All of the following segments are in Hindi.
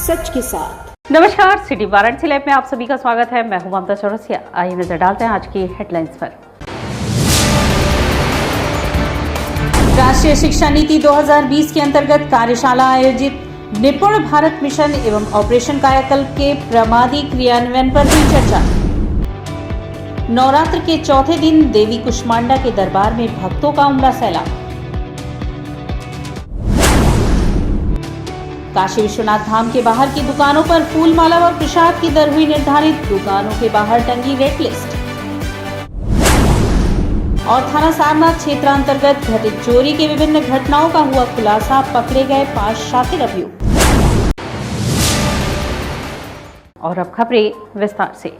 सच के साथ। नमस्कार, सिटी वाराणसी लाइव में आप सभी का स्वागत है। मैं हूं ममता चौरसिया। आइए नजर डालते हैं आज की हेडलाइंस पर। राष्ट्रीय शिक्षा नीति 2020 के अंतर्गत कार्यशाला आयोजित। निपुण भारत मिशन एवं ऑपरेशन कायाकल्प के प्रभावी क्रियान्वयन पर हुई चर्चा। नवरात्र के चौथे दिन देवी कुष्मांडा के दरबार में भक्तों का उमड़ा सैलाब। काशी विश्वनाथ धाम के बाहर की दुकानों पर फूल माला व प्रसाद की दर हुई निर्धारित। दुकानों के बाहर टंगी रेट लिस्ट। और थाना सारनाथ क्षेत्र अंतर्गत घटित चोरी के विभिन्न घटनाओं का हुआ खुलासा। पकड़े गए 5 शातिर अभियुक्त। और अब खबरें विस्तार से।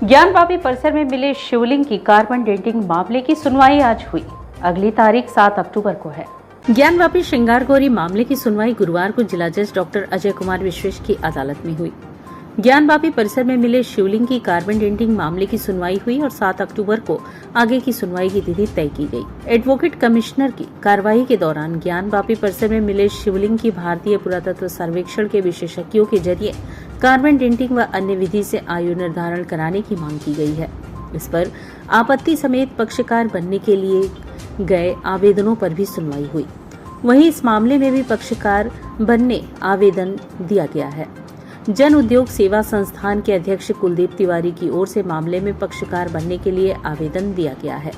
ज्ञानवापी परिसर में मिले शिवलिंग की कार्बन डेटिंग मामले की सुनवाई आज हुई। अगली तारीख 7 अक्टूबर को है। ज्ञानवापी श्रृंगार गौरी मामले की सुनवाई गुरुवार को जिला जज डॉक्टर अजय कुमार विश्वेश की अदालत में हुई। ज्ञानवापी परिसर में मिले शिवलिंग की कार्बन डेटिंग मामले की सुनवाई हुई और 7 अक्टूबर को आगे की सुनवाई की तिथि तय की गई। एडवोकेट कमिश्नर की कार्रवाई के दौरान ज्ञानवापी परिसर में मिले शिवलिंग की भारतीय पुरातत्व सर्वेक्षण के विशेषज्ञों के जरिए कार्बन डेटिंग व अन्य विधि से आयु निर्धारण कराने की मांग की गई है। इस पर आपत्ति समेत पक्षकार बनने के लिए गए आवेदनों पर भी सुनवाई हुई। वहीं इस मामले में भी पक्षकार बनने आवेदन दिया गया है। जन उद्योग सेवा संस्थान के अध्यक्ष कुलदीप तिवारी की ओर से मामले में पक्षकार बनने के लिए आवेदन दिया गया है।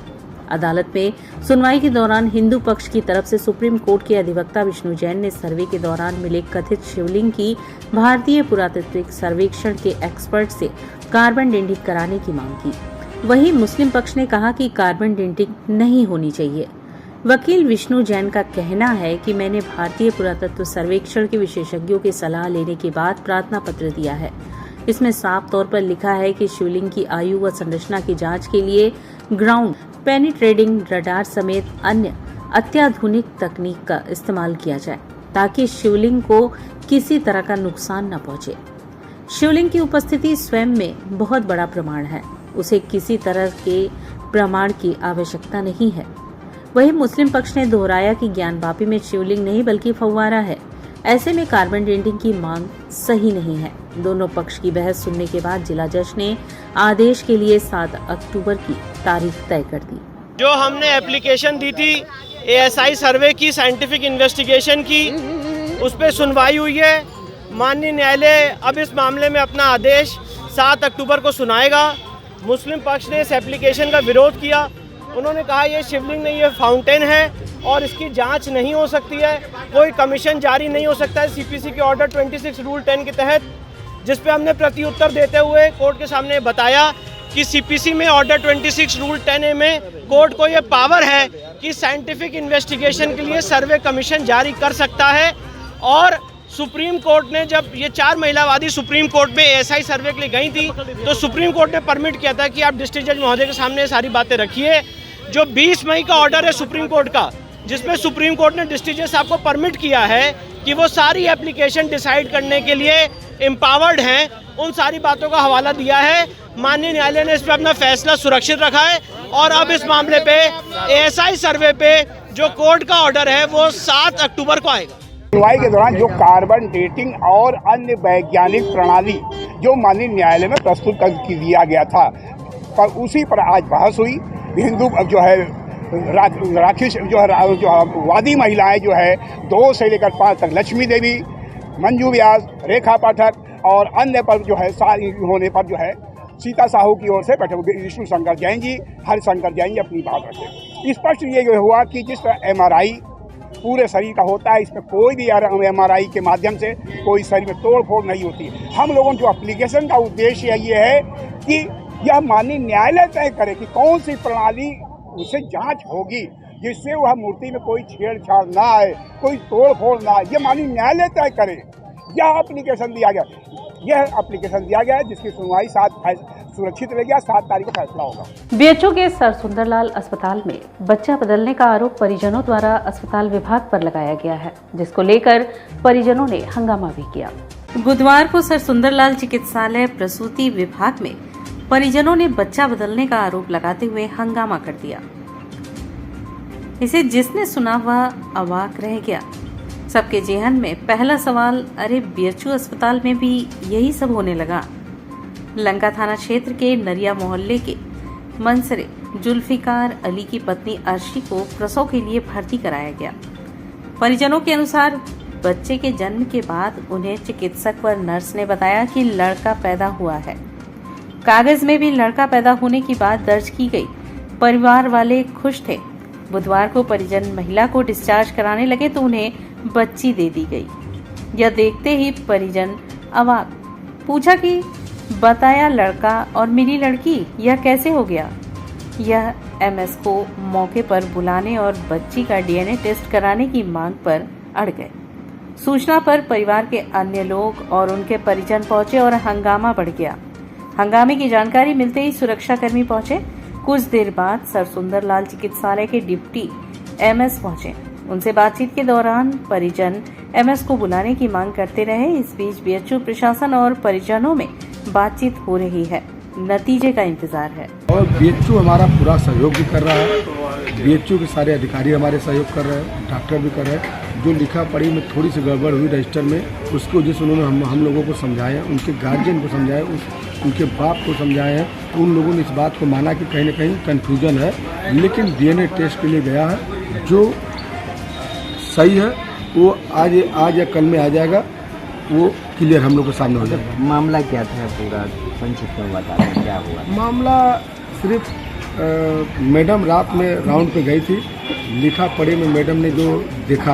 अदालत में सुनवाई के दौरान हिंदू पक्ष की तरफ से सुप्रीम कोर्ट के अधिवक्ता विष्णु जैन ने सर्वे के दौरान मिले कथित शिवलिंग की भारतीय पुरातात्विक सर्वेक्षण के एक्सपर्ट से कार्बन डेटिंग कराने की मांग की। वहीं मुस्लिम पक्ष ने कहा कि कार्बन डेटिंग नहीं होनी चाहिए। वकील विष्णु जैन का कहना है कि मैंने भारतीय पुरातत्व सर्वेक्षण के विशेषज्ञों की सलाह लेने के बाद प्रार्थना पत्र दिया है। इसमें साफ तौर पर लिखा है कि शिवलिंग की आयु व संरचना की जांच के लिए ग्राउंड पेनिट्रेटिंग रडार समेत अन्य अत्याधुनिक तकनीक का इस्तेमाल किया जाए ताकि शिवलिंग को किसी तरह का नुकसान न पहुंचे। शिवलिंग की उपस्थिति स्वयं में बहुत बड़ा प्रमाण है। उसे किसी तरह के प्रमाण की आवश्यकता नहीं है। वहीं मुस्लिम पक्ष ने दोहराया कि ज्ञानवापी में शिवलिंग नहीं बल्कि फव्वारा है। ऐसे में कार्बन डेटिंग की मांग सही नहीं है। दोनों पक्ष की बहस सुनने के बाद जिला जज ने आदेश के लिए 7 अक्टूबर की तारीख तय कर दी। जो हमने एप्लीकेशन दी थी ASI सर्वे की, साइंटिफिक इन्वेस्टिगेशन की, उस पर सुनवाई हुई है। माननीय न्यायालय अब इस मामले में अपना आदेश 7 अक्टूबर को सुनाएगा। मुस्लिम पक्ष ने इस एप्लीकेशन का विरोध किया। उन्होंने कहा ये शिवलिंग नहीं, ये फाउंटेन है और इसकी जांच नहीं हो सकती है। कोई कमीशन जारी नहीं हो सकता है CPC के ऑर्डर 26 रूल 10 के तहत, जिस पे हमने प्रति उत्तर देते हुए कोर्ट के सामने बताया कि CPC में ऑर्डर 26 रूल 10A में कोर्ट को ये पावर है कि साइंटिफिक इन्वेस्टिगेशन के लिए सर्वे कमीशन जारी कर सकता है। और सुप्रीम कोर्ट ने जब ये 4 महिलावादी सुप्रीम कोर्ट में ASI सर्वे के लिए गई थी तो सुप्रीम कोर्ट ने परमिट किया था कि आप डिस्ट्रिक्ट जज महोदय के सामने सारी बातें रखिए। जो 20 मई का ऑर्डर है सुप्रीम कोर्ट का, जिसमें सुप्रीम कोर्ट ने डिस्ट्रिक्ट जज साहब को परमिट किया है कि वो सारी एप्लीकेशन डिसाइड करने के लिए एम्पावर्ड हैं, उन सारी बातों का हवाला दिया है। माननीय न्यायालय ने इस पर अपना फैसला सुरक्षित रखा है और अब इस मामले पे ASI सर्वे पे जो कोर्ट का ऑर्डर है वो 7 अक्टूबर को आएगा। सुनवाई के दौरान जो कार्बन डेटिंग और अन्य वैज्ञानिक प्रणाली जो माननीय न्यायालय में प्रस्तुत कर दिया गया था, पर उसी पर आज बहस हुई। हिंदू जो है राक्षस जो वादी महिलाएं जो है 2 से लेकर 5 तक, लक्ष्मी देवी, मंजू व्यास, रेखा पाठक और अन्य पर जो है सारी होने पर जो है सीता साहू की ओर से बैठे विष्णु शंकर जैन जी, हरिशंकर जैन जी अपनी बात रखे। स्पष्ट ये हुआ कि जिस तरह MRI पूरे शरीर का होता है, इसमें कोई भी MRI के माध्यम से कोई शरीर में तोड़ फोड़ नहीं होती। हम लोगों जो एप्लीकेशन का उद्देश्य ये है कि यह माननीय न्यायालय तय करे कि कौन सी प्रणाली उसे जांच होगी जिससे वह मूर्ति में कोई छेड़छाड़ ना आए, कोई तोड़ फोड़ ना आए। यह माननीय न्यायालय तय करे। यह एप्लीकेशन दिया गया है जिसकी सुनवाई 7 सुरक्षित रहेगी। 7 तारीख को फैसला होगा। BHO के सर सुंदरलाल अस्पताल में बच्चा बदलने का आरोप परिजनों द्वारा अस्पताल विभाग पर लगाया गया है, जिसको लेकर परिजनों ने हंगामा भी किया। बुधवार को सर सुंदरलाल चिकित्सालय प्रसूति विभाग में परिजनों ने बच्चा बदलने का आरोप लगाते हुए हंगामा कर दिया। इसे जिसने सुना वह अवाक रह गया। सबके जेहन में पहला सवाल, अरे बीएचयू अस्पताल में भी यही सब होने लगा? लंका थाना क्षेत्र के नरिया मोहल्ले के मंसरे जुल्फिकार अली की पत्नी अर्शी को प्रसव के लिए भर्ती कराया गया। परिजनों के अनुसार बच्चे के जन्म के बाद उन्हें चिकित्सक व नर्स ने बताया कि लड़का पैदा हुआ है। कागज में भी लड़का पैदा होने की बात दर्ज की गई। परिवार वाले खुश थे। बुधवार को परिजन महिला को डिस्चार्ज कराने लगे तो उन्हें बच्ची दे दी गई। यह देखते ही परिजन अवाक। पूछा कि बताया लड़का और मेरी लड़की, यह कैसे हो गया? यह एमएस को मौके पर बुलाने और बच्ची का डीएनए टेस्ट कराने की मांग पर अड़ गए। सूचना पर परिवार के अन्य लोग और उनके परिजन पहुंचे और हंगामा बढ़ गया। हंगामे की जानकारी मिलते ही सुरक्षाकर्मी पहुंचे। कुछ देर बाद सर सुंदर लाल चिकित्सालय के डिप्टी एमएस पहुंचे। उनसे बातचीत के दौरान परिजन एमएस को बुलाने की मांग करते रहे। इस बीच बीएचयू प्रशासन और परिजनों में बातचीत हो रही है। नतीजे का इंतजार है। और बीएचयू हमारा पूरा सहयोग भी कर रहा है। बीएचयू के सारे अधिकारी हमारे सहयोग कर रहे हैं, डॉक्टर भी कर रहे हैं। जो लिखा पढ़ी में थोड़ी सी गड़बड़ हुई रजिस्टर में, उसकी वजह से उन्होंने हम लोगों को समझाया, उनके गार्जियन को समझाया, उनके बाप को समझाया है। तो उन लोगों ने इस बात को माना कि कहीं ना कहीं कन्फ्यूजन है, लेकिन डीएनए टेस्ट के लिए गया है। जो सही है वो आज या कल में आ जाएगा, वो क्लियर हम लोग के सामने हो जाएगा। मामला क्या था पूरा संक्षिप्त में बता दें, क्या हुआ? मामला सिर्फ मैडम रात में राउंड पे गई थी। लिखा पढ़े में मैडम ने जो देखा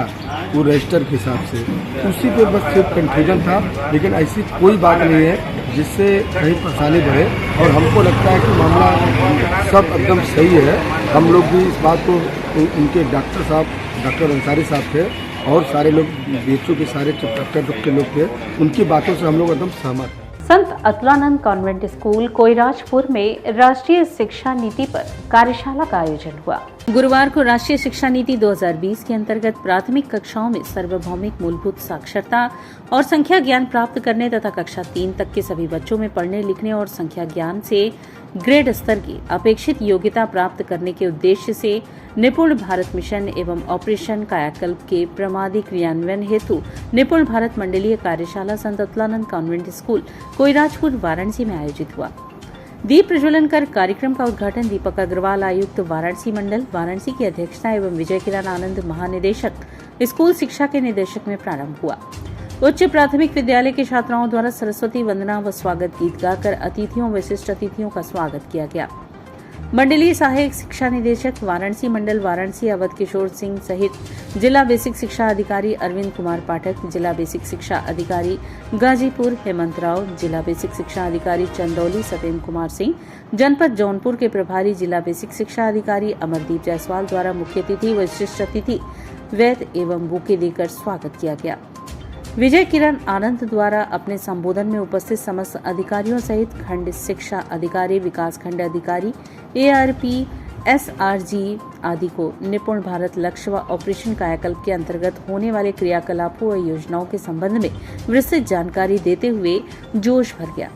वो रजिस्टर के हिसाब से, उसी पे बस सिर्फ कन्फ्यूजन था। लेकिन ऐसी कोई बात नहीं है जिससे कहीं परेशानी बढ़े। और हमको लगता है कि मामला सब एकदम सही है। हम लोग भी इस बात को, उनके डॉक्टर अंसारी साहब थे और सारे लोग बीएचयू के सारे डॉक्टर के लोग थे, उनकी बातों से हम लोग एकदम सहमत हैं। संत अतुलानंद कॉन्वेंट स्कूल कोइराजपुर में राष्ट्रीय शिक्षा नीति पर कार्यशाला का आयोजन हुआ। गुरुवार को राष्ट्रीय शिक्षा नीति 2020 के अंतर्गत प्राथमिक कक्षाओं में सार्वभौमिक मूलभूत साक्षरता और संख्या ज्ञान प्राप्त करने तथा कक्षा 3 तक के सभी बच्चों में पढ़ने लिखने और संख्या ज्ञान से ग्रेड स्तर की अपेक्षित योग्यता प्राप्त करने के उद्देश्य से निपुण भारत मिशन एवं ऑपरेशन कायाकल्प के प्रमादी क्रियान्वयन हेतु निपुण भारत मंडलीय कार्यशाला संत अतुलानंद कॉन्वेंट स्कूल कोइराजपुर वाराणसी में आयोजित हुआ। दीप प्रज्वलन कर कार्यक्रम का उद्घाटन दीपक अग्रवाल, आयुक्त वाराणसी मंडल वाराणसी की अध्यक्षता एवं विजय किरण आनंद, महानिदेशक स्कूल शिक्षा के निदेशक में प्रारंभ हुआ। उच्च प्राथमिक विद्यालय के छात्राओं द्वारा सरस्वती वंदना व स्वागत गीत गाकर अतिथियों विशिष्ट अतिथियों का स्वागत किया गया। मंडलीय सहायक शिक्षा निदेशक वाराणसी मंडल वाराणसी अवध किशोर सिंह सहित जिला बेसिक शिक्षा अधिकारी अरविंद कुमार पाठक, जिला बेसिक शिक्षा अधिकारी गाजीपुर हेमंत राव, जिला बेसिक शिक्षा अधिकारी चंदौली सत्येंद्र कुमार सिंह, जनपद जौनपुर के प्रभारी जिला बेसिक शिक्षा अधिकारी अमरदीप जायसवाल द्वारा मुख्य अतिथि व विशिष्ट अतिथि वैद एवं बुके देकर स्वागत किया गया। विजय किरण आनंद द्वारा अपने संबोधन में उपस्थित समस्त अधिकारियों सहित खंड शिक्षा अधिकारी, विकास खंड अधिकारी, एआरपी, एसआरजी आदि को निपुण भारत लक्ष्य व ऑपरेशन कायाकल्प के अंतर्गत होने वाले क्रियाकलापों व योजनाओं के संबंध में विस्तृत जानकारी देते हुए जोश भर गया।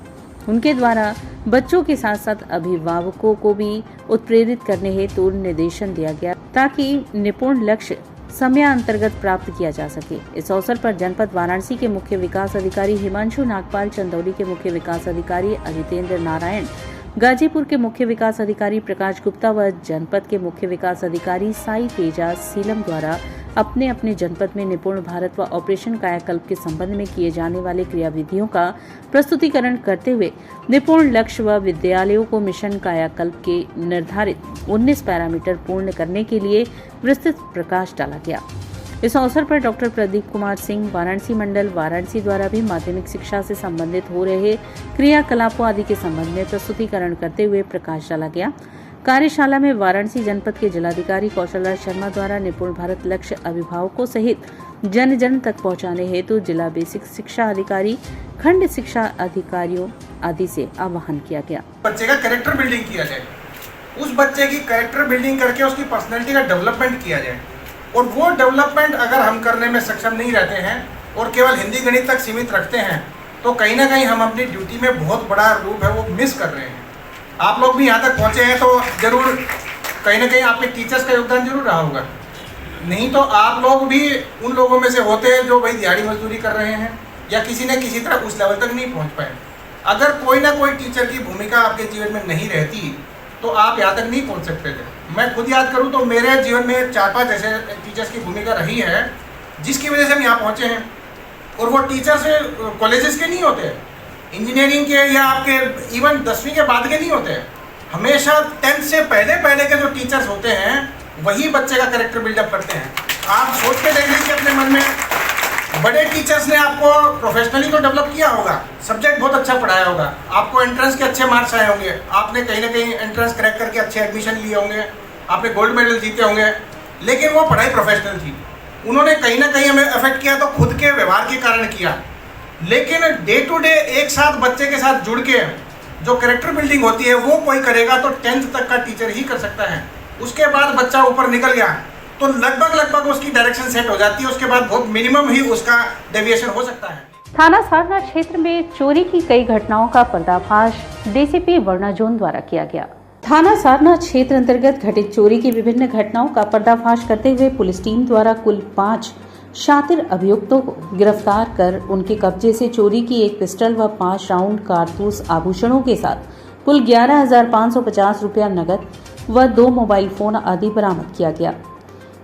उनके द्वारा बच्चों के साथ साथ अभिभावकों को भी उत्प्रेरित करने हेतु निर्देशन दिया गया ताकि निपुण लक्ष्य समय अंतर्गत प्राप्त किया जा सके। इस अवसर पर जनपद वाराणसी के मुख्य विकास अधिकारी हिमांशु नागपाल, चंदौली के मुख्य विकास अधिकारी अजितेंद्र नारायण, गाजीपुर के मुख्य विकास अधिकारी प्रकाश गुप्ता व जनपद के मुख्य विकास अधिकारी साई तेजा सीलम द्वारा अपने अपने जनपद में निपुण भारत व ऑपरेशन कायाकल्प के संबंध में किए जाने वाले क्रियाविधियों का प्रस्तुतिकरण करते हुए निपुण लक्ष्य व विद्यालयों को मिशन कायाकल्प के निर्धारित 19 पैरामीटर पूर्ण करने के लिए विस्तृत प्रकाश डाला गया। इस अवसर पर डॉक्टर प्रदीप कुमार सिंह, वाराणसी मंडल वाराणसी द्वारा भी माध्यमिक शिक्षा से संबंधित हो रहे क्रियाकलापों आदि के संबंध में प्रस्तुतिकरण करते हुए प्रकाश डाला गया। कार्यशाला में वाराणसी जनपद के जिलाधिकारी कौशल राज शर्मा द्वारा निपुण भारत लक्ष्य अभिभावकों सहित जन जन तक पहुंचाने हेतु जिला बेसिक शिक्षा अधिकारी, खंड शिक्षा अधिकारियों आदि से आह्वान किया गया। बच्चे का कैरेक्टर बिल्डिंग किया जाए, उस बच्चे की कैरेक्टर बिल्डिंग करके उसकी पर्सनैलिटी का डेवलपमेंट किया जाए। और वो डेवलपमेंट अगर हम करने में सक्षम नहीं रहते हैं और केवल हिंदी गणित तक सीमित रखते हैं तो कहीं ना कहीं हम अपनी ड्यूटी में बहुत बड़ा रूप है वो मिस कर रहे हैं। आप लोग भी यहाँ तक पहुँचे हैं तो जरूर कहीं ना कहीं आपके टीचर्स का योगदान जरूर रहा होगा। नहीं तो आप लोग भी उन लोगों में से होते हैं जो भाई दिहाड़ी मजदूरी कर रहे हैं या किसी न किसी तरह उस लेवल तक नहीं पहुंच पाए। अगर कोई ना कोई टीचर की भूमिका आपके जीवन में नहीं रहती तो आप यहाँ तक नहीं पहुंच सकते थे। मैं खुद याद करूँ तो मेरे जीवन में 4-5 ऐसे टीचर्स की भूमिका रही है जिसकी वजह से हम यहाँ पहुँचे हैं। और वो टीचर्स कॉलेजेस के नहीं होते, इंजीनियरिंग के या आपके इवन 10वीं के बाद के नहीं होते। हमेशा 10th से पहले के जो टीचर्स होते हैं वही बच्चे का कैरेक्टर बिल्डअप करते हैं। आप सोच के देख लीजिए अपने मन में, बड़े टीचर्स ने आपको प्रोफेशनली तो डेवलप किया होगा, सब्जेक्ट बहुत अच्छा पढ़ाया होगा, आपको एंट्रेंस के अच्छे मार्क्स आए होंगे, आपने कहीं ना कहीं एंट्रेंस क्रैक करके अच्छे एडमिशन लिए होंगे, आपने गोल्ड मेडल जीते होंगे, लेकिन वो पढ़ाई प्रोफेशनल थी। उन्होंने कहीं ना कहीं हमें अफेक्ट किया तो खुद के व्यवहार के कारण किया, लेकिन डे टू डे एक साथ बच्चे के साथ जुड़ के जो कैरेक्टर बिल्डिंग होती है वो कोई करेगा तो 10th तक का टीचर ही कर सकता है। उसके बाद बच्चा ऊपर निकल गया तो लगभग उसकी डायरेक्शन सेट हो जाती है, उसके बाद बहुत मिनिमम ही उसका डेविएशन हो सकता है। थाना सारना क्षेत्र में चोरी की कई घटनाओं का पर्दाफाश डीसीपी वर्णा जोन द्वारा किया गया। थाना सारना क्षेत्र अंतर्गत घटित चोरी की विभिन्न घटनाओं का पर्दाफाश करते हुए पुलिस टीम द्वारा कुल 5 शातिर अभियुक्तों को गिरफ्तार कर उनके कब्जे से चोरी की एक पिस्टल व 5 राउंड कारतूस आभूषणों के साथ कुल 11,550 रुपया नकद व 2 मोबाइल फोन आदि बरामद किया गया।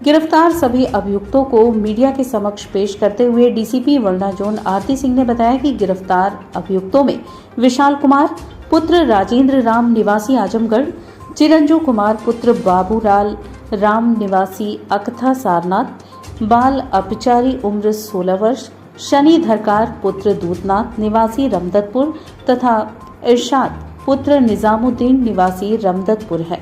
गिरफ्तार सभी अभियुक्तों को मीडिया के समक्ष पेश करते हुए डीसीपी वर्णा जोन आरती सिंह ने बताया कि गिरफ्तार अभियुक्तों में विशाल कुमार पुत्र राजेंद्र राम निवासी आजमगढ़, चिरंजू कुमार पुत्र बाबूलाल राम निवासी अकथा सारनाथ, बाल अपचारी उम्र 16 वर्ष, शनि धरकार पुत्र दूतनाथ निवासी रमदतपुर तथा इरशाद पुत्र निजामुद्दीन निवासी रमदतपुर है,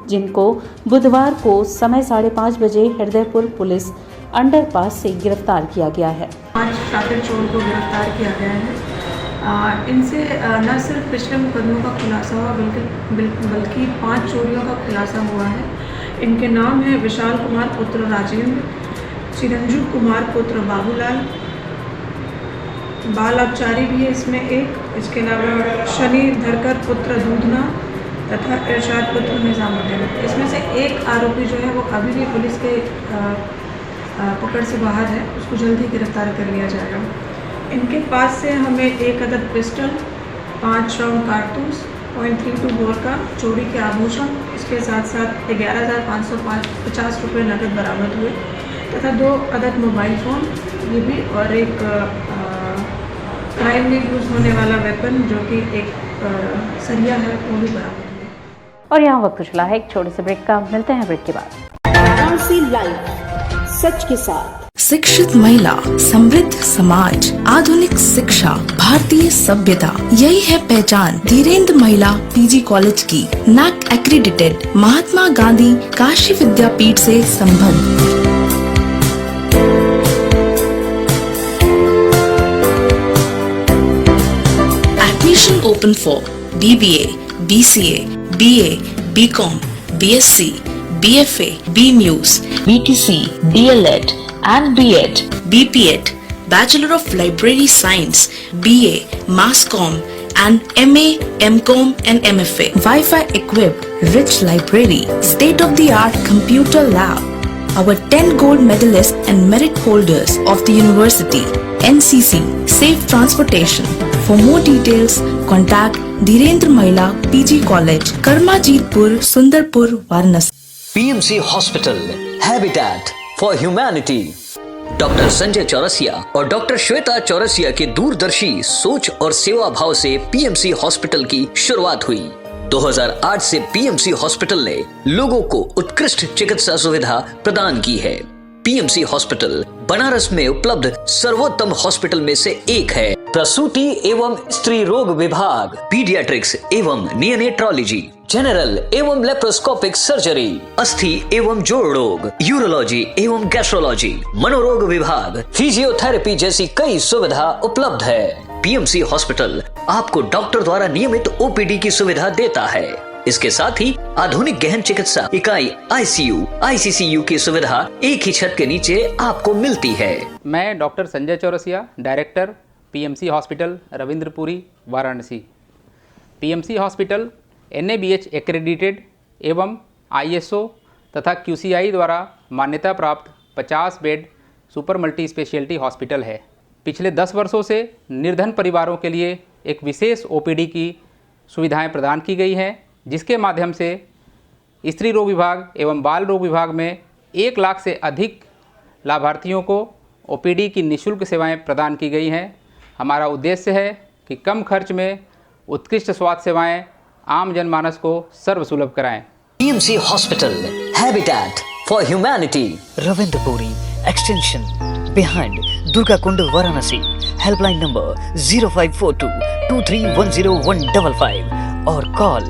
जिनको बुधवार को समय 5:30 बजे हृदयपुर पुलिस अंडरपास से गिरफ्तार किया गया है। 5 शातिर चोर को गिरफ्तार किया गया है। इनसे न सिर्फ पिछले मुकदमों का खुलासा हुआ बल्कि 5 चोरियों का खुलासा हुआ है। इनके नाम है विशाल कुमार पुत्र राजेंद्र, चिरंजू कुमार पुत्र बाबूलाल, बाल अपचारी भी है इसमें एक, इसके अलावा शनि धरकर पुत्र दूधना तथा इरशाद पुत्र निजामुद्दीन। इसमें से एक आरोपी जो है वो अभी भी पुलिस के पकड़ से बाहर है, उसको जल्द ही गिरफ्तार कर लिया जाएगा। इनके पास से हमें 1 अदद पिस्टल, 5 राउंड कारतूस, .32 बोर का चोरी के आभूषण, इसके साथ साथ 11,550 रुपये नकद बरामद हुए तथा 2 अदद मोबाइल फ़ोन, ये भी, और एक क्राइम में यूज़ होने वाला वेपन जो कि एक सरिया है, वो भी बरामद हुआ। और यहाँ वक्त चला है एक छोटे से ब्रेक का, मिलते हैं ब्रेक के बाद। सच के साथ शिक्षित महिला, समृद्ध समाज, आधुनिक शिक्षा, भारतीय सभ्यता, यही है पहचान धीरेन्द्र महिला पीजी कॉलेज की। NAAC एक्रीडिटेड, महात्मा गांधी काशी विद्यापीठ से संबद्ध। Admission open for BBA, BCA, BA, BCom, BSc, BFA, BMUS, BTC, DLED and B.Ed, B.Ped, Bachelor of Library Science, B.A, Mass Comm and M.A, M.Com and M.Fa. Wi-Fi equipped, rich library, state-of-the-art computer lab. Our 10 gold medalists and merit holders of the university, NCC, safe transportation. For more details, contact Dhirendra Mahila PG College, Karmajitpur, Sundarpur, Varanasi. PMC Hospital, Habitat for Humanity। Doctor Sanjay Chaurasia और डॉक्टर श्वेता चौरसिया के दूरदर्शी सोच और सेवा भाव से पीएमसी हॉस्पिटल की शुरुआत हुई। 2008 से पीएमसी हॉस्पिटल ने लोगों को उत्कृष्ट चिकित्सा सुविधा प्रदान की है। पीएमसी हॉस्पिटल बनारस में उपलब्ध सर्वोत्तम हॉस्पिटल में से एक है। प्रसूति एवं स्त्री रोग विभाग, पीडियाट्रिक्स एवं नियोनेट्रोलॉजी, जनरल एवं लेप्रोस्कोपिक सर्जरी, अस्थि एवं जोड़ रोग, यूरोलॉजी एवं गैस्ट्रोलॉजी, मनोरोग विभाग, फिजियोथेरेपी जैसी कई सुविधा उपलब्ध है। पीएमसी हॉस्पिटल आपको डॉक्टर द्वारा नियमित ओपीडी की सुविधा देता है। इसके साथ ही आधुनिक गहन चिकित्सा इकाई आईसीयू, आईसीसीयू की सुविधा एक ही छत के नीचे आपको मिलती है। मैं doctor Sanjay Chaurasia, director PMC hospital Ravindrapuri, Varanasi. PMC hospital NABH accredited एवं ISO तथा QCI द्वारा मान्यता प्राप्त 50 bed super multi speciality hospital है। पिछले 10 वर्षों से निर्धन परिवारों के लिए एक विशेष ओपीडी की सुविधाएं प्रदान की गई हैं, जिसके माध्यम से स्त्री रोग विभाग एवं बाल रोग विभाग में 1 लाख से अधिक लाभार्थियों को ओपीडी की निःशुल्क सेवाएं प्रदान की गई हैं। हमारा उद्देश्य है कि कम खर्च में उत्कृष्ट स्वास्थ्य सेवाएं आम जनमानस को सर्वसुलभ कराएं। PMC hospital habitat for humanity, Ravindrapuri extension behind Durga Kund Varanasi. Helpline number 0542231015 और कॉल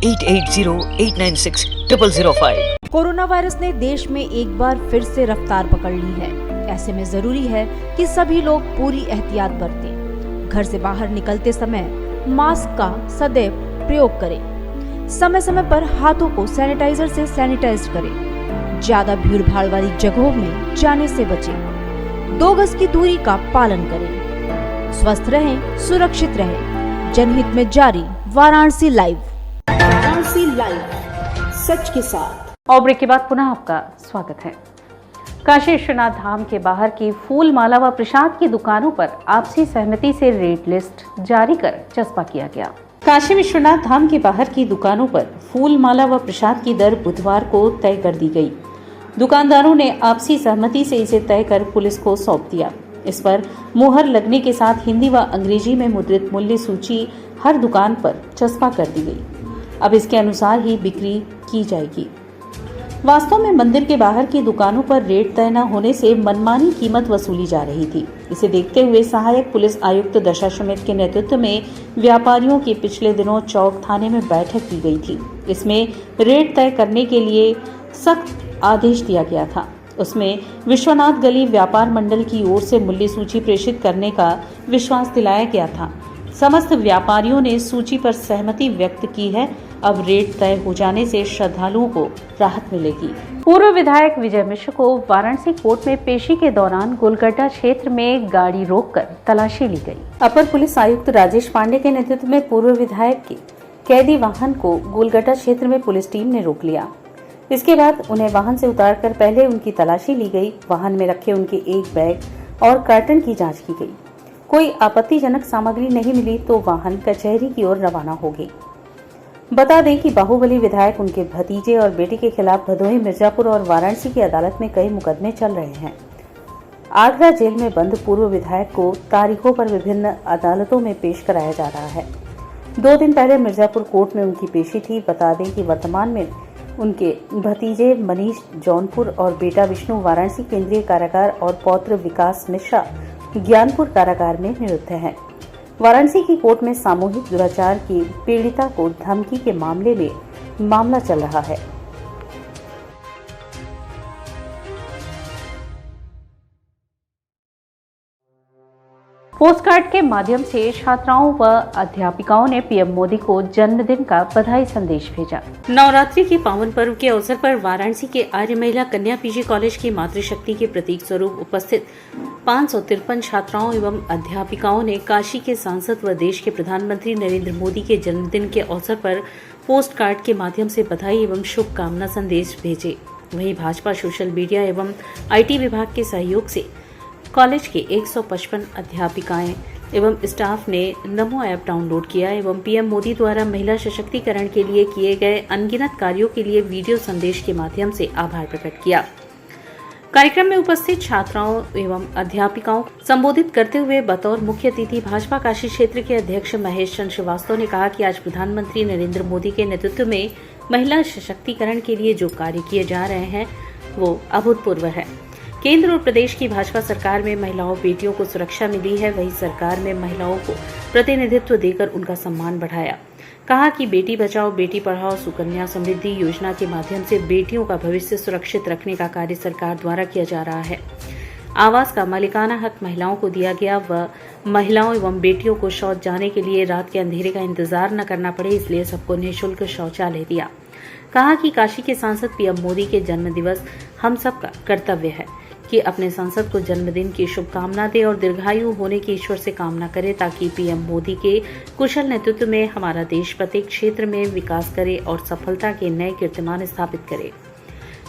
8808960005। कोरोना वायरस ने देश में एक बार फिर से रफ्तार पकड़ ली है। ऐसे में जरूरी है कि सभी लोग पूरी एहतियात बरतें। घर से बाहर निकलते समय मास्क का सदैव प्रयोग करें। समय समय पर हाथों को सैनिटाइजर से सैनिटाइज करें। ज्यादा भीड़ भाड़ वाली जगहों में जाने से बचें। 2 गज की दूरी का पालन करें। स्वस्थ रहें, सुरक्षित रहें। जनहित में जारी वाराणसी लाइव। वाराणसी लाइव, सच के साथ। और ब्रेक के बाद पुनः आपका स्वागत है। काशी विश्वनाथ धाम के बाहर की फूल माला व प्रसाद की दुकानों पर आपसी सहमति से रेट लिस्ट जारी कर चस्पा किया गया। काशी विश्वनाथ धाम के बाहर की दुकानों पर फूल माला व प्रसाद की दर बुधवार को तय कर दी गई। दुकानदारों ने आपसी सहमति से इसे तय कर पुलिस को सौंप दिया। इस पर मुहर लगने के साथ हिंदी व अंग्रेजी में मुद्रित मूल्य सूची हर दुकान पर चस्पा कर दी गई। अब इसके अनुसार ही बिक्री की जाएगी। वास्तव में मंदिर के बाहर की दुकानों पर रेट तय न होने से मनमानी कीमत वसूली जा रही थी। इसे देखते हुए सहायक पुलिस आयुक्त दशाश्वमेध के नेतृत्व में व्यापारियों की पिछले दिनों चौक थाने में बैठक की गई थी। इसमें रेट तय करने के लिए सख्त आदेश दिया गया था। उसमें विश्वनाथ गली व्यापार मंडल की ओर से मूल्य सूची प्रेषित करने का विश्वास दिलाया गया था। समस्त व्यापारियों ने सूची पर सहमति व्यक्त की है। अब रेट तय हो जाने से श्रद्धालुओं को राहत मिलेगी। पूर्व विधायक विजय मिश्र को वाराणसी कोर्ट में पेशी के दौरान गोलगड्ढा क्षेत्र में गाड़ी रोककर तलाशी ली गई। अपर पुलिस आयुक्त राजेश पांडे के नेतृत्व में पूर्व विधायक के कैदी वाहन को गोलगड्ढा क्षेत्र में पुलिस टीम ने रोक लिया। इसके बाद उन्हें वाहन से उतारकर पहले उनकी तलाशी ली गई। वाहन में रखे उनके एक बैग और कार्टन की जांच की गई। कोई आपत्तिजनक सामग्री नहीं मिली तो वाहन कचहरी की ओर रवाना हो गई। बता दें कि बाहुबली विधायक, उनके भतीजे और बेटे के खिलाफ भदोही, मिर्जापुर और वाराणसी की अदालत में कई मुकदमे चल रहे हैं। आगरा जेल में बंद पूर्व विधायक को तारीखों पर विभिन्न अदालतों में पेश कराया जा रहा है। 2 दिन पहले मिर्जापुर कोर्ट में उनकी पेशी थी। बता दें कि वर्तमान में उनके भतीजे मनीष जौनपुर और बेटा विष्णु वाराणसी केंद्रीय कारागार और पौत्र विकास मिश्रा ज्ञानपुर कारागार में निरुद्ध हैं। वाराणसी की कोर्ट में सामूहिक दुराचार की पीड़िता को धमकी के मामले में मामला चल रहा है। पोस्टकार्ड के माध्यम से छात्राओं व अध्यापिकाओं ने पीएम मोदी को जन्मदिन का बधाई संदेश भेजा। नवरात्रि के पावन पर्व के अवसर पर वाराणसी के आर्य महिला कन्या पीजी कॉलेज की मातृशक्ति के प्रतीक स्वरूप उपस्थित 553 छात्राओं एवं अध्यापिकाओं ने काशी के सांसद व देश के प्रधानमंत्री नरेंद्र मोदी के जन्मदिन के अवसर पर पोस्ट कार्ड के माध्यम से बधाई एवं शुभकामना संदेश भेजे। वहीं भाजपा सोशल मीडिया एवं आईटी विभाग के सहयोग से कॉलेज के 155 अध्यापिकाएं एवं स्टाफ ने नमो ऐप डाउनलोड किया एवं पीएम मोदी द्वारा महिला सशक्तिकरण के लिए किए गए अनगिनत कार्यों के लिए वीडियो संदेश के माध्यम से आभार प्रकट किया। कार्यक्रम में उपस्थित छात्राओं एवं अध्यापिकाओं को संबोधित करते हुए बतौर मुख्य अतिथि भाजपा काशी क्षेत्र के अध्यक्ष महेश चंद्र श्रीवास्तव ने कहा कि आज प्रधानमंत्री नरेंद्र मोदी के नेतृत्व में महिला सशक्तिकरण के लिए जो कार्य किए जा रहे हैं वो अभूतपूर्व है। केंद्र और प्रदेश की भाजपा सरकार में महिलाओं बेटियों को सुरक्षा मिली है। वही सरकार में महिलाओं को प्रतिनिधित्व देकर उनका सम्मान बढ़ाया। कहा कि बेटी बचाओ बेटी पढ़ाओ सुकन्या समृद्धि योजना के माध्यम से बेटियों का भविष्य सुरक्षित रखने का कार्य सरकार द्वारा किया जा रहा है। आवास का मालिकाना हक महिलाओं को दिया गया व महिलाओं एवं बेटियों को शौच जाने के लिए रात के अंधेरे का इंतजार न करना पड़े, इसलिए सबको निःशुल्क शौचालय दिया। कहा कि काशी के सांसद पीएम मोदी के जन्म दिवस हम सबका कर्तव्य है कि अपने सांसद को जन्मदिन की शुभकामना दे और दीर्घायु होने की ईश्वर से कामना करे ताकि पीएम मोदी के कुशल नेतृत्व में हमारा देश प्रत्येक क्षेत्र में विकास करे और सफलता के नए कीर्तिमान स्थापित करे।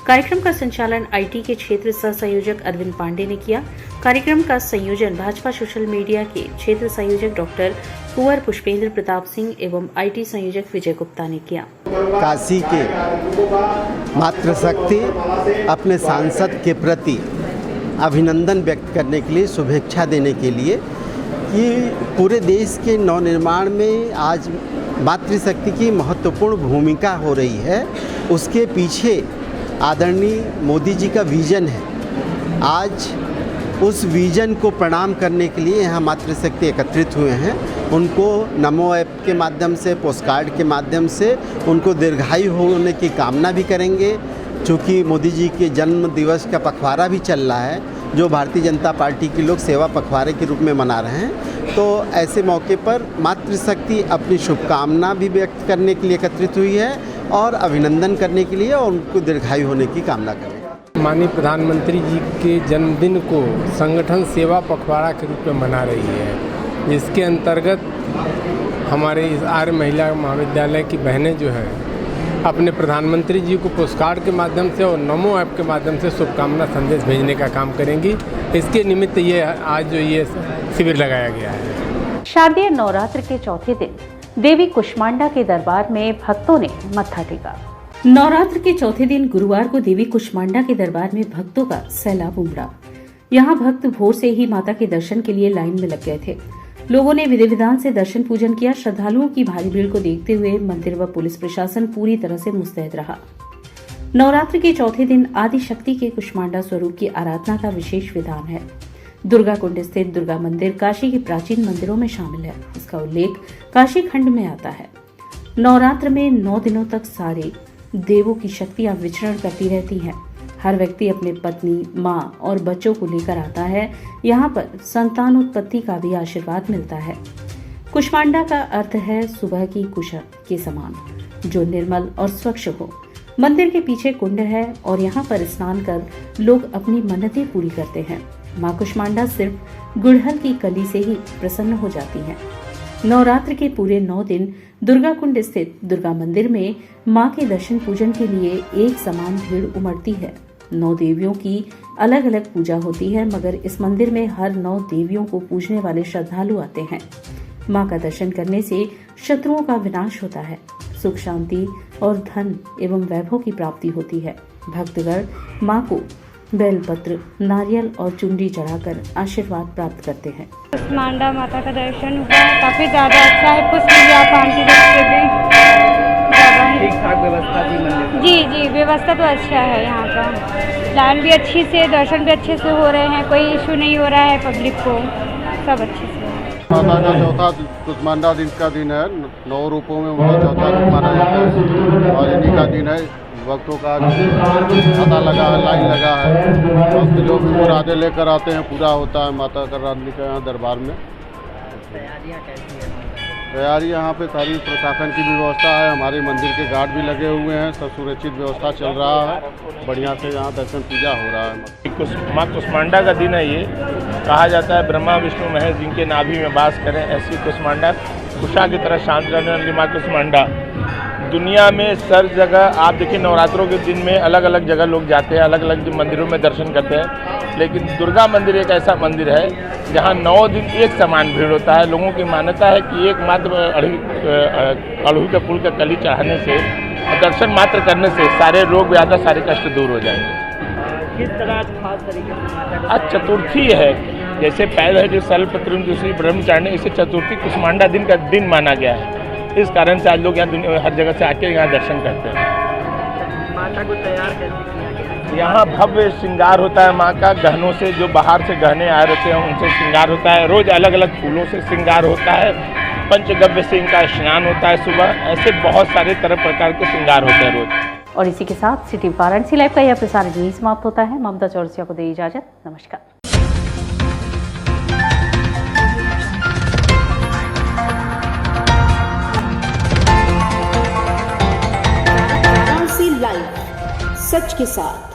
कार्यक्रम का संचालन आईटी के क्षेत्र सह संयोजक अरविंद पांडे ने किया। कार्यक्रम का संयोजन भाजपा सोशल मीडिया के क्षेत्र संयोजक डॉक्टर कुंवर पुष्पेंद्र प्रताप सिंह एवं आईटी संयोजक विजय गुप्ता ने किया। काशी के मातृशक्ति अपने सांसद के प्रति अभिनंदन व्यक्त करने के लिए, शुभेच्छा देने के लिए कि पूरे देश के नवनिर्माण में आज मातृशक्ति की महत्वपूर्ण भूमिका हो रही है। उसके पीछे आदरणीय मोदी जी का विजन है। आज उस विजन को प्रणाम करने के लिए यहाँ मातृशक्ति एकत्रित हुए हैं। उनको नमो ऐप के माध्यम से, पोस्टकार्ड के माध्यम से उनको दीर्घायु होने की कामना भी करेंगे। चूँकि मोदी जी के जन्म दिवस का पखवाड़ा भी चल रहा है, जो भारतीय जनता पार्टी के लोग सेवा पखवाड़े के रूप में मना रहे हैं, तो ऐसे मौके पर मातृशक्ति अपनी शुभकामना भी व्यक्त करने के लिए एकत्रित हुई है और अभिनंदन करने के लिए और उनको दीर्घायु होने की कामना करें। माननीय प्रधानमंत्री जी के जन्मदिन को संगठन सेवा पखवाड़ा के रूप में मना रही है, जिसके अंतर्गत हमारे इस आर्य महिला महाविद्यालय की बहनें जो हैं अपने प्रधानमंत्री जी को पोस्टकार्ड के माध्यम से और नमो ऐप के माध्यम से शुभकामना संदेश भेजने का काम करेंगी। इसके निमित्त ये आज जो ये शिविर लगाया गया है। शारदीय नवरात्र के चौथे दिन देवी कुष्मांडा के दरबार में भक्तों ने मत्था टेका। नवरात्र के चौथे दिन गुरुवार को देवी कुष्मांडा के दरबार में भक्तों का सैलाब उमड़ा। यहाँ भक्त भोर से ही माता के दर्शन के लिए लाइन में लग गए थे। लोगों ने विधि विधान से दर्शन पूजन किया। श्रद्धालुओं की भारी भीड़ को देखते हुए मंदिर व पुलिस प्रशासन पूरी तरह से मुस्तैद रहा। नवरात्र के चौथे दिन आदि शक्ति के कुष्मांडा स्वरूप की आराधना का विशेष विधान है। दुर्गा कुंड स्थित दुर्गा मंदिर काशी के प्राचीन मंदिरों में शामिल है। इसका उल्लेख काशी खंड में आता है। नवरात्र में 9 दिनों तक सारे देवों की शक्तियां विचरण करती रहती हैं। हर व्यक्ति अपने पत्नी, माँ और बच्चों को लेकर आता है। यहाँ पर संतान उत्पत्ति का भी आशीर्वाद मिलता है। कुष्मांडा का अर्थ है सुबह की कुश के समान, जो निर्मल और स्वच्छ हो। मंदिर के पीछे कुंड है और यहाँ पर स्नान कर लोग अपनी मन्नतें पूरी करते हैं। माँ कुष्मांडा सिर्फ गुड़हल की कली से ही प्रसन्न हो जाती हैं। नवरात्र के पूरे 9 दिन दुर्गा कुंड स्थित दुर्गा मंदिर में माँ के दर्शन पूजन के लिए एक समान भीड़ उमड़ती है। 9 देवियों की अलग अलग पूजा होती है, मगर इस मंदिर में हर 9 देवियों को पूजने वाले श्रद्धालु आते हैं। माँ का दर्शन करने से शत्रुओं का विनाश होता है, सुख शांति और धन एवं वैभव की प्राप्ति होती है। भक्तगण माँ को बेलपत्र, नारियल और चुनरी चढ़ाकर आशीर्वाद प्राप्त करते हैं। कुष्मांडा माता का दर्शन हुआ, काफी ज्यादा अच्छा है। पुष्प व्यापार की दृष्टि से ठीक ठाक व्यवस्था थी मंदिर। जी व्यवस्था तो अच्छा है। यहाँ का लाइन भी अच्छी से, दर्शन भी अच्छे से हो रहे हैं, कोई इशू नहीं हो रहा है पब्लिक को, सब अच्छे से। माता का चौथा कुष्मांडा दिन का दिन है। 9 रूपों में उनका चौथा रूप माना जाता है और इन्हीं का दिन है। भक्तों का पता लगा है, लाइन लगा है। भक्त जो भी मुरादें लेकर आते हैं पूरा होता है माता का रानी का यहाँ दरबार में। तैयारी यहाँ पे सारी प्रशासन की भी व्यवस्था है। हमारे मंदिर के गार्ड भी लगे हुए हैं, सब सुरक्षित व्यवस्था चल रहा है। बढ़िया से यहाँ दर्शन पूजा हो रहा है। माँ कुष्मांडा का दिन है। ये कहा जाता है ब्रह्मा विष्णु महेश जिनके नाभि में वास करें, ऐसी कुष्मांडा कुशा की तरह शांत रहने वाली माँ कुष्मांडा। दुनिया में सर जगह आप देखिए, नवरात्रों के दिन में अलग अलग जगह लोग जाते हैं, अलग अलग मंदिरों में दर्शन करते हैं, लेकिन दुर्गा मंदिर एक ऐसा मंदिर है जहाँ 9 दिन एक समान भीड़ होता है। लोगों की मान्यता है कि एकमात्र अड़हुल के फूल का कली चढ़ाने से, दर्शन मात्र करने से सारे रोग व्याधा, सारे कष्ट दूर हो जाएंगे। किस तरह खास तरीके से आज चतुर्थी है, जैसे पहले है जो सर्वप्रथम दूसरी ब्रह्मचारिणी, इसे चतुर्थी कुष्मांडा दिन का दिन माना गया है। इस कारण से आज लोग यहाँ हर जगह से आके यहाँ दर्शन करते हैं। माता को तैयार कैसे? यहाँ भव्य श्रृंगार होता है माँ का। गहनों से, जो बाहर से गहने आए रहते हैं उनसे श्रृंगार होता है। रोज अलग अलग फूलों से श्रृंगार होता है। पंचगव्य से इनका स्नान होता है सुबह। ऐसे बहुत सारे तरह प्रकार के श्रृंगार होते हैं रोज। और इसी के साथ सिटी वाराणसी लाइव का यह प्रसारण यहीं समाप्त होता है। ममता चौरसिया को दे इजाजत। नमस्कार। सच के साथ।